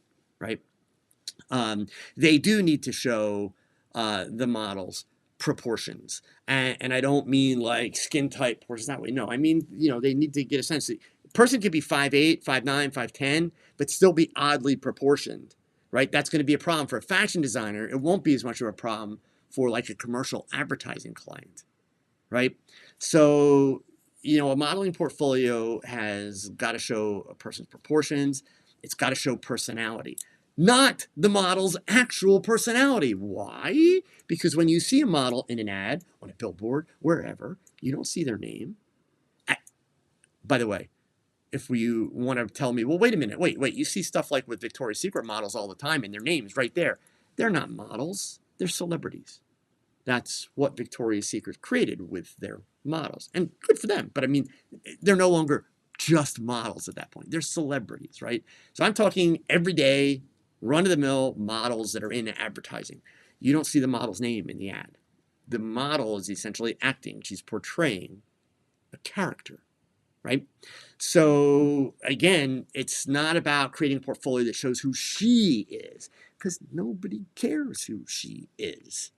right? They do need to show the model's proportions. And I don't mean like skin type proportions that way. No, I mean, they need to get a sense. A person could be 5'8", 5'9", 5'10", but still be oddly proportioned, right? That's going to be a problem for a fashion designer. It won't be as much of a problem for like a commercial advertising client, right? So, a modeling portfolio has got to show a person's proportions. It's got to show personality. Not the model's actual personality. Why? Because when you see a model in an ad, on a billboard, wherever, you don't see their name. By the way, if you want to tell me, well, wait a minute, wait, you see stuff like with Victoria's Secret models all the time and their names right there. They're not models, they're celebrities. That's what Victoria's Secret created with their models. And good for them. But I mean, they're no longer just models at that point. They're celebrities, right? So I'm talking everyday, run-of-the-mill models that are in advertising. You don't see the model's name in the ad. The model is essentially acting. She's portraying a character, right? So again, it's not about creating a portfolio that shows who she is, because nobody cares who she is.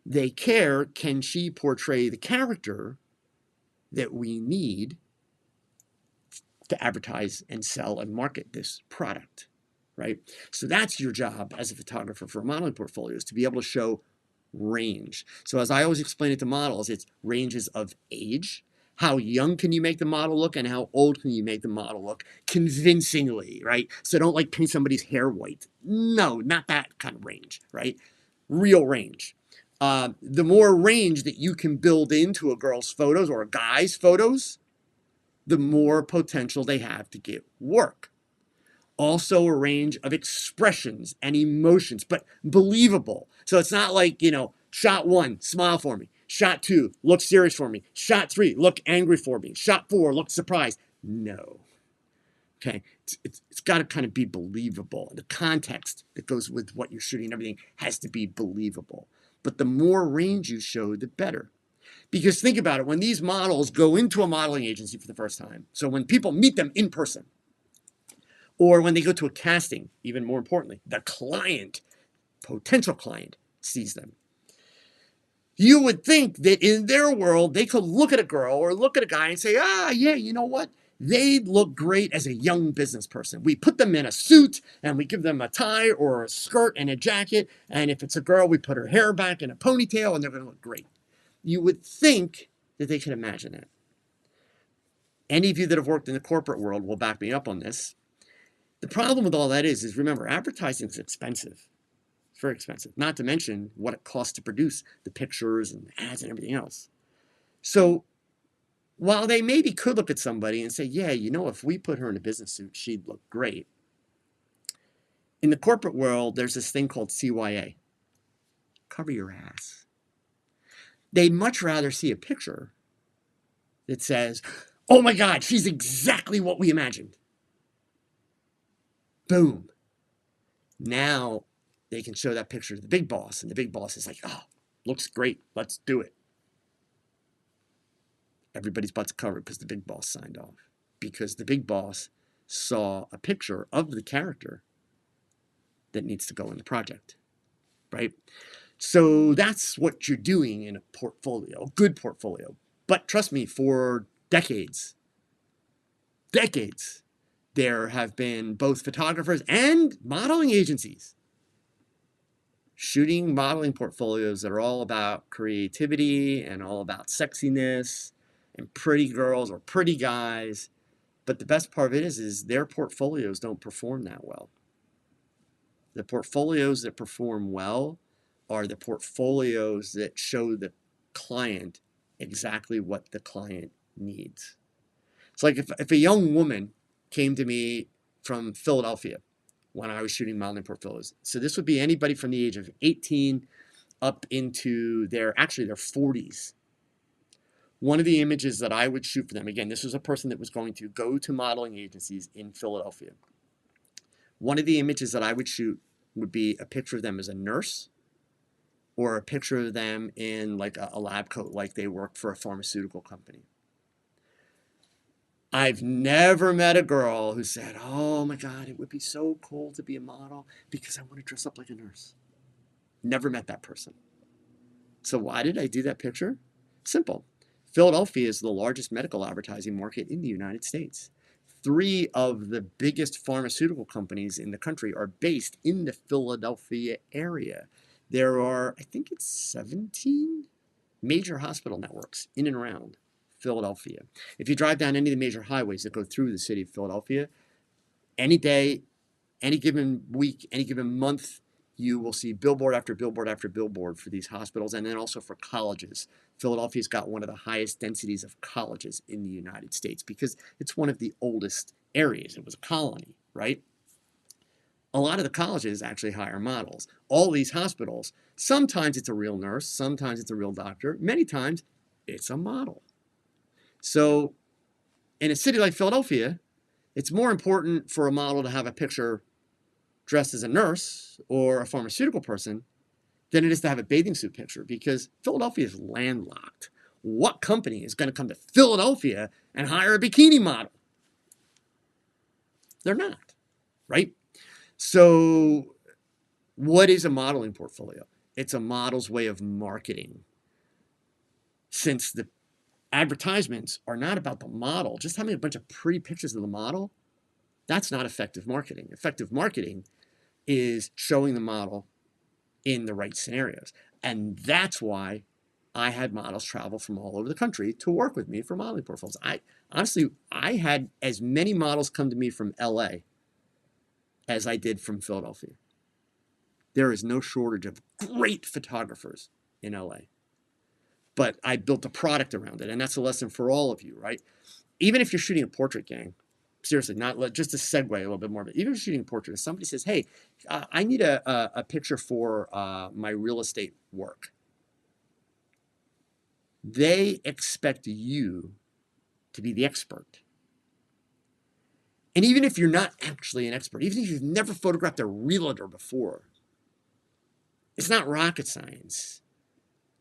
They care, can she portray the character that we need to advertise and sell and market this product, right? So that's your job as a photographer for a modeling portfolio, is to be able to show range. So as I always explain it to models, it's ranges of age. How young can you make the model look, and how old can you make the model look convincingly, right? So don't like paint somebody's hair white. No, not that kind of range, right? Real range. The more range that you can build into a girl's photos or a guy's photos, the more potential they have to get work. Also a range of expressions and emotions, but believable. So it's not like, shot 1, smile for me. Shot 2, look serious for me. Shot 3, look angry for me. Shot 4, look surprised. No. Okay, it's got to kind of be believable. The context that goes with what you're shooting and everything has to be believable. But the more range you show, the better. Because think about it, when these models go into a modeling agency for the first time, so when people meet them in person, or when they go to a casting, even more importantly, the client, potential client, sees them. You would think that in their world, they could look at a girl or look at a guy and say, yeah, you know what? They'd look great as a young business person. We put them in a suit and we give them a tie or a skirt and a jacket. And if it's a girl, we put her hair back in a ponytail and they're going to look great. You would think that they could imagine that. Any of you that have worked in the corporate world will back me up on this. The problem with all that is remember, advertising is expensive. It's very expensive. Not to mention what it costs to produce the pictures and the ads and everything else. So while they maybe could look at somebody and say, yeah, if we put her in a business suit, she'd look great. In the corporate world, there's this thing called CYA. Cover your ass. They'd much rather see a picture that says, oh my God, she's exactly what we imagined. Boom. Now they can show that picture to the big boss, and the big boss is like, oh, looks great. Let's do it. Everybody's butt's covered because the big boss signed off. Because the big boss saw a picture of the character that needs to go in the project, right? So that's what you're doing in a portfolio, a good portfolio. But trust me, for decades, there have been both photographers and modeling agencies shooting modeling portfolios that are all about creativity and all about sexiness and pretty girls or pretty guys. But the best part of it is their portfolios don't perform that well. The portfolios that perform well are the portfolios that show the client exactly what the client needs. It's like if a young woman came to me from Philadelphia when I was shooting modeling portfolios. So this would be anybody from the age of 18 up into their 40s. One of the images that I would shoot for them, again, this was a person that was going to go to modeling agencies in Philadelphia. One of the images that I would shoot would be a picture of them as a nurse, or a picture of them in like a lab coat, like they work for a pharmaceutical company. I've never met a girl who said, oh my God, it would be so cool to be a model because I want to dress up like a nurse. Never met that person. So why did I do that picture? Simple. Philadelphia is the largest medical advertising market in the United States. 3 of the biggest pharmaceutical companies in the country are based in the Philadelphia area. There are, I think it's 17 major hospital networks in and around Philadelphia. If you drive down any of the major highways that go through the city of Philadelphia, any day, any given week, any given month, you will see billboard after billboard after billboard for these hospitals, and then also for colleges. Philadelphia's got one of the highest densities of colleges in the United States because it's one of the oldest areas. It was a colony, right? A lot of the colleges actually hire models. All these hospitals, sometimes it's a real nurse, sometimes it's a real doctor, many times it's a model. So in a city like Philadelphia, it's more important for a model to have a picture dressed as a nurse or a pharmaceutical person than it is to have a bathing suit picture because Philadelphia is landlocked. What company is going to come to Philadelphia and hire a bikini model? They're not, right? So what is a modeling portfolio? It's a model's way of marketing. Since the advertisements are not about the model, just having a bunch of pretty pictures of the model, that's not effective marketing. Effective marketing is showing the model in the right scenarios. And that's why I had models travel from all over the country to work with me for modeling portfolios. I had as many models come to me from LA as I did from Philadelphia. There is no shortage of great photographers in LA. But I built a product around it, and that's a lesson for all of you, right? Even if you're shooting a portrait, gang, seriously, not just to segue a little bit more, but even if you're shooting a portrait, if somebody says, hey, I need a picture for my real estate work, they expect you to be the expert. And even if you're not actually an expert, even if you've never photographed a realtor before, it's not rocket science.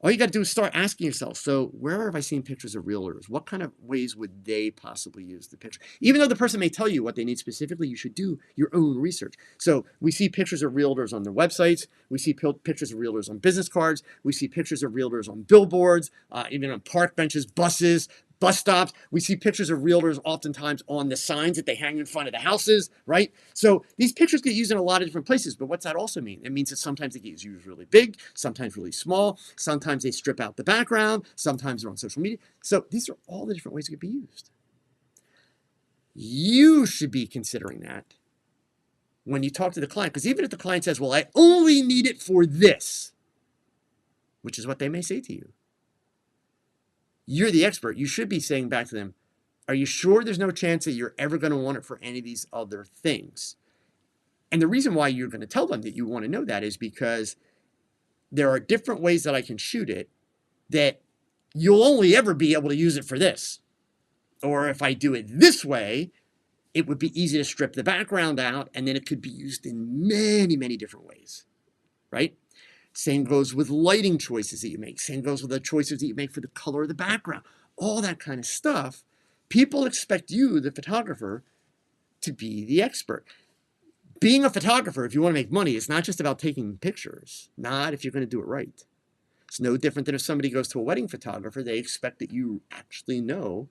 All you got to do is start asking yourself, so where have I seen pictures of realtors? What kind of ways would they possibly use the picture? Even though the person may tell you what they need specifically, you should do your own research. So we see pictures of realtors on their websites. We see pictures of realtors on business cards. We see pictures of realtors on billboards, even on park benches, buses, bus stops. We see pictures of realtors oftentimes on the signs that they hang in front of the houses, right? So these pictures get used in a lot of different places, but what's that also mean? It means that sometimes they get used really big, sometimes really small, sometimes they strip out the background, sometimes they're on social media. So these are all the different ways it could be used. You should be considering that when you talk to the client, because even if the client says, well, I only need it for this, which is what they may say to you, you're the expert. You should be saying back to them, are you sure there's no chance that you're ever going to want it for any of these other things? And the reason why you're going to tell them that you want to know that is because there are different ways that I can shoot it that you'll only ever be able to use it for this. Or if I do it this way, it would be easy to strip the background out and then it could be used in many, many different ways, right? Same goes with lighting choices that you make. Same goes with the choices that you make for the color of the background. All that kind of stuff. People expect you, the photographer, to be the expert. Being a photographer, if you want to make money, is not just about taking pictures. Not if you're going to do it right. It's no different than if somebody goes to a wedding photographer. They expect that you actually know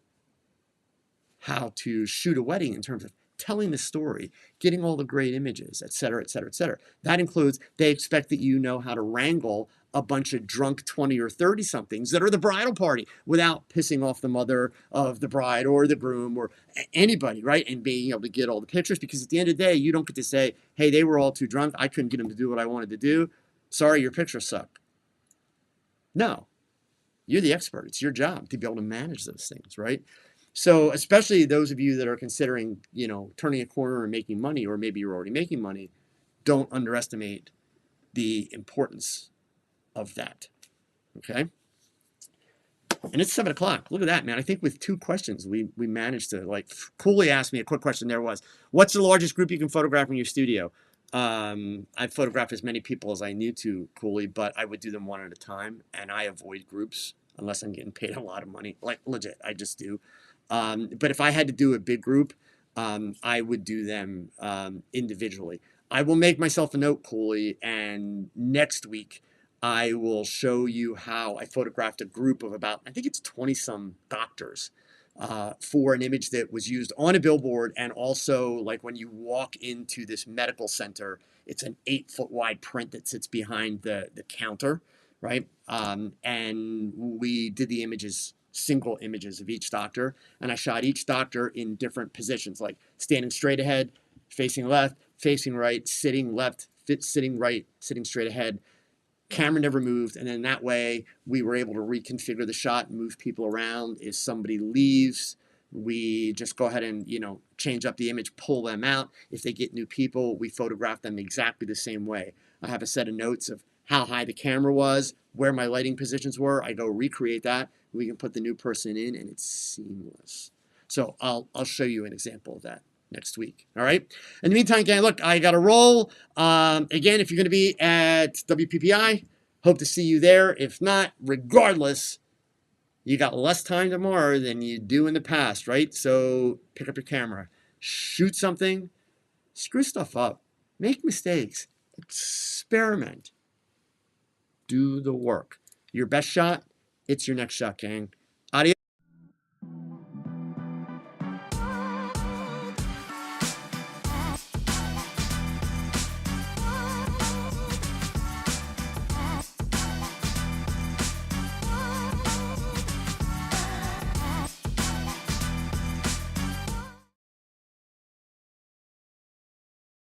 how to shoot a wedding in terms of telling the story, getting all the great images, et cetera, et cetera, et cetera. That includes they expect that you know how to wrangle a bunch of drunk 20 or 30 somethings that are the bridal party without pissing off the mother of the bride or the groom or anybody, right? And being able to get all the pictures, because at the end of the day, you don't get to say, hey, they were all too drunk. I couldn't get them to do what I wanted to do. Sorry, your pictures suck. No, you're the expert. It's your job to be able to manage those things, right? So especially those of you that are considering, turning a corner and making money, or maybe you're already making money, don't underestimate the importance of that, okay? And it's 7 o'clock. Look at that, man. I think with 2 questions, we managed to, Cooley asked me a quick question there was, what's the largest group you can photograph in your studio? I've photographed as many people as I need to, Cooley, but I would do them one at a time, and I avoid groups unless I'm getting paid a lot of money. Legit, I just do. But if I had to do a big group, I would do them individually. I will make myself a note, Cooley, and next week I will show you how I photographed a group of about, I think it's 20-some doctors for an image that was used on a billboard, and also like when you walk into this medical center, it's an 8-foot wide print that sits behind the counter, right? And we did the images, single images of each doctor, and I shot each doctor in different positions, like standing straight ahead, facing left, facing right, sitting left, sitting straight ahead. Camera never moved, and then that way we were able to reconfigure the shot and move people around. If somebody leaves, we just go ahead and change up the image, pull them out. If they get new people, we photograph them exactly the same way. I have a set of notes of how high the camera was, where my lighting positions were. I go recreate that. We can put the new person in, and it's seamless. So I'll show you an example of that next week. All right. In the meantime, gang, look, I got to roll. Again, if you're going to be at WPPI, hope to see you there. If not, regardless, you got less time tomorrow than you do in the past, right? So pick up your camera, shoot something, screw stuff up, make mistakes, experiment, do the work. Your best shot, it's your next shot, gang.